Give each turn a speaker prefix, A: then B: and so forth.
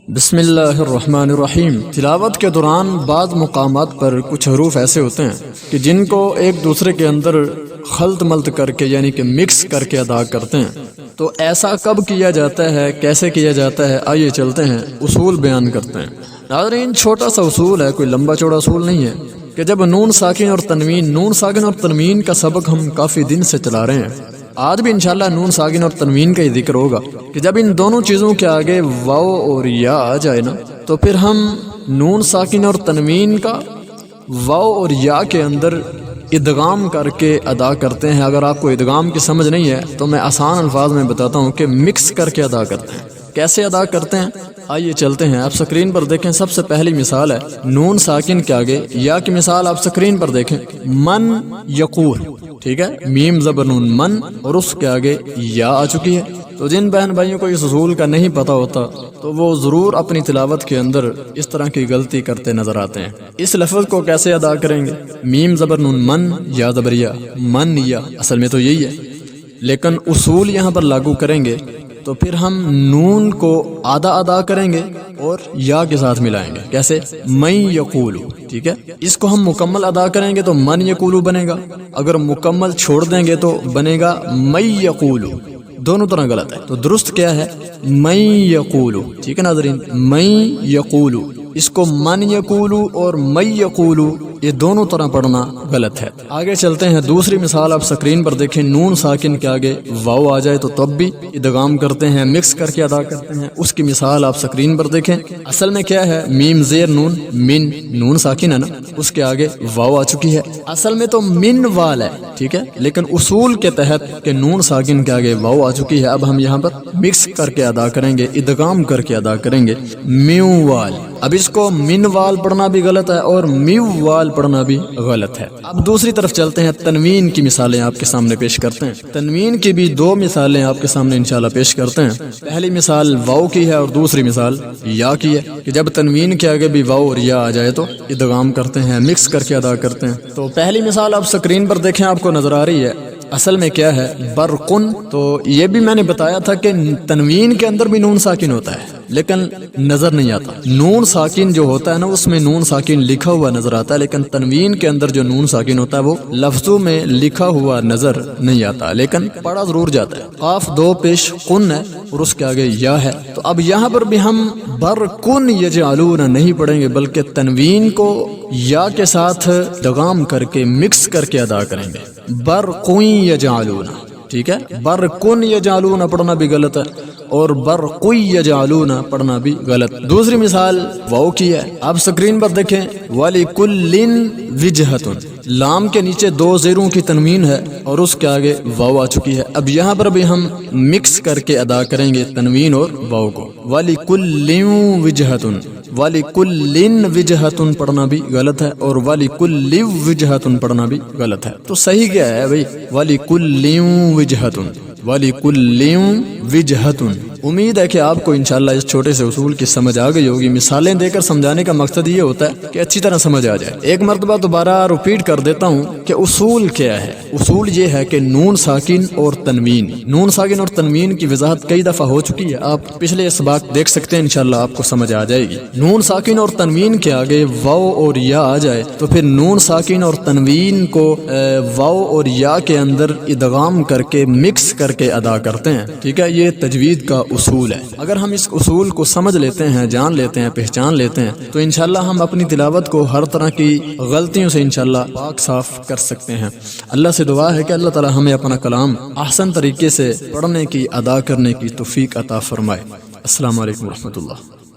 A: بسم اللہ الرحمن الرحیم۔ تلاوت کے دوران بعض مقامات پر کچھ حروف ایسے ہوتے ہیں کہ جن کو ایک دوسرے کے اندر خلط ملط کر کے یعنی کہ مکس کر کے ادا کرتے ہیں، تو ایسا کب کیا جاتا ہے، کیسے کیا جاتا ہے، آئیے چلتے ہیں، اصول بیان کرتے ہیں۔ ناظرین، چھوٹا سا اصول ہے، کوئی لمبا چوڑا اصول نہیں ہے کہ جب نون ساکن اور تنوین کا سبق ہم کافی دن سے چلا رہے ہیں، آج بھی انشاءاللہ نون ساکن اور تنوین کا ہی ذکر ہوگا کہ جب ان دونوں چیزوں کے آگے واو اور یا آ جائے نا، تو پھر ہم نون ساکن اور تنوین کا واو اور یا کے اندر ادغام کر کے ادا کرتے ہیں۔ اگر آپ کو ادغام کی سمجھ نہیں ہے تو میں آسان الفاظ میں بتاتا ہوں کہ مکس کر کے ادا کرتے ہیں۔ کیسے ادا کرتے ہیں، آئیے چلتے ہیں۔ آپ سکرین پر دیکھیں، سب سے پہلی مثال ہے نون ساکن کے آگے یا کی مثال آپ سکرین پر دیکھیں، من یقول، ٹھیک ہے، میم زبر نون من، اور اس کے آگے یا آ چکی ہے۔ تو جن بہن بھائیوں کو اس اصول کا نہیں پتا ہوتا تو وہ ضرور اپنی تلاوت کے اندر اس طرح کی غلطی کرتے نظر آتے ہیں۔ اس لفظ کو کیسے ادا کریں گے؟ میم زبر نون من، یا زبر یا، من یا، اصل میں تو یہی ہے، لیکن اصول یہاں پر لاگو کریں گے تو پھر ہم نون کو آدھا ادا کریں گے اور یا کے ساتھ ملائیں گے۔ کیسے؟ من یقولو، ٹھیک ہے، اس کو ہم مکمل ادا کریں گے تو من یقولو بنے گا، اگر مکمل چھوڑ دیں گے تو بنے گا من یقولو۔ دونوں طرح غلط ہے، تو درست کیا ہے؟ من یقولو، ٹھیک ہے ناظرین، من یقولو، اس کو من یقولو اور من یقولو یہ دونوں طرح پڑھنا غلط ہے۔ آگے چلتے ہیں، دوسری مثال آپ سکرین پر دیکھیں، نون ساکن کے آگے واو آ جائے تو تب بھی ادغام کرتے ہیں، مکس کر کے ادا کرتے ہیں۔ اس کی مثال آپ سکرین پر دیکھیں، اصل میں کیا ہے؟ میم زیر نون من، نون ساکن ہے نا، اس کے آگے واو آ چکی ہے، اصل میں تو من وال ہے، ٹھیک ہے، لیکن اصول کے تحت کہ نون ساکن کے آگے واو آ چکی ہے، اب ہم یہاں پر مکس کر کے ادا کریں گے، ادغام کر کے ادا کریں گے، میو وال۔ اب اس کو من وال پڑھنا بھی غلط ہے اور میو وال پڑھنا بھی غلط ہے۔ اب دوسری طرف چلتے ہیں، تنوین کی مثالیں آپ کے سامنے پیش کرتے ہیں۔ تنوین کی بھی دو مثالیں آپ کے سامنے انشاءاللہ پیش کرتے ہیں۔ پہلی مثال واو کی ہے اور دوسری مثال یا کی ہے کہ جب تنوین کے آگے بھی واو اور یا آ جائے تو ادغام کرتے ہیں، مکس کر کے ادا کرتے ہیں۔ تو پہلی مثال آپ سکرین پر دیکھیں، آپ کو نظر آ رہی ہے، اصل میں کیا ہے؟ برقن۔ تو یہ بھی میں نے بتایا تھا کہ تنوین کے اندر بھی نون ساکن ہوتا ہے لیکن نظر نہیں آتا۔ نون ساکن جو ہوتا ہے نا، اس میں نون ساکن لکھا ہوا نظر آتا ہے، لیکن تنوین کے اندر جو نون ساکن ہوتا ہے وہ لفظوں میں لکھا ہوا نظر نہیں آتا لیکن پڑھا ضرور جاتا ہے۔ قاف دو پیش قن ہے اور اس کے آگے یا ہے، تو اب یہاں پر بھی ہم برقن یجعلون نہیں پڑھیں گے بلکہ تنوین کو یا کے ساتھ ادغام کر کے مکس کر کے ادا کریں گے، برقن یجعلون، ٹھیک ہے، برقن یجعلون پڑھنا بھی غلط ہے اور برقن یجعلون پڑھنا بھی غلط۔ دوسری مثال واو کی ہے، آپ سکرین پر دیکھیں، وَلِكُلٍّ وِجْهَةٌ، لام کے نیچے دو زیروں کی تنوین ہے اور اس کے آگے واو آ چکی ہے۔ اب یہاں پر بھی ہم مکس کر کے ادا کریں گے تنوین اور واو کو، وَلِكُلٍّ وِجْهَةٌ، وَلِكُلٍّ وِجْهَةٌ پڑھنا بھی غلط ہے اور وَلِكُلِّ وِجْهَةٌ پڑھنا بھی غلط ہے۔ تو صحیح کیا ہے بھائی؟ وَلِكُلٍّ وِجْهَةٌ، وَلِكُلٍّ وِجْهَةٌ۔ امید ہے کہ آپ کو انشاءاللہ اس چھوٹے سے اصول کی سمجھ آ گئی ہوگی۔ مثالیں دے کر سمجھانے کا مقصد یہ ہوتا ہے کہ اچھی طرح سمجھ آ جائے۔ ایک مرتبہ دوبارہ ریپیٹ کر دیتا ہوں کہ اصول کیا ہے۔ اصول یہ ہے کہ نون ساکن اور تنوین، نون ساکن اور تنوین کی وضاحت کئی دفعہ ہو چکی ہے، آپ پچھلے اسباق دیکھ سکتے ہیں، انشاءاللہ آپ کو سمجھ آ جائے گی۔ نون ساکن اور تنوین کے آگے واو اور یا آ جائے تو پھر نون ساکن اور تنوین کو واو اور یا کے اندر ادغام کر کے مکس کر کے ادا کرتے ہیں، ٹھیک ہے، یہ تجوید کا اصول ہے۔ اگر ہم اس اصول کو سمجھ لیتے ہیں، جان لیتے ہیں، پہچان لیتے ہیں تو انشاءاللہ ہم اپنی تلاوت کو ہر طرح کی غلطیوں سے انشاءاللہ پاک صاف کر سکتے ہیں۔ اللہ سے دعا ہے کہ اللہ تعالی ہمیں اپنا کلام احسن طریقے سے پڑھنے کی، ادا کرنے کی توفیق عطا فرمائے۔ السلام علیکم ورحمۃ اللہ۔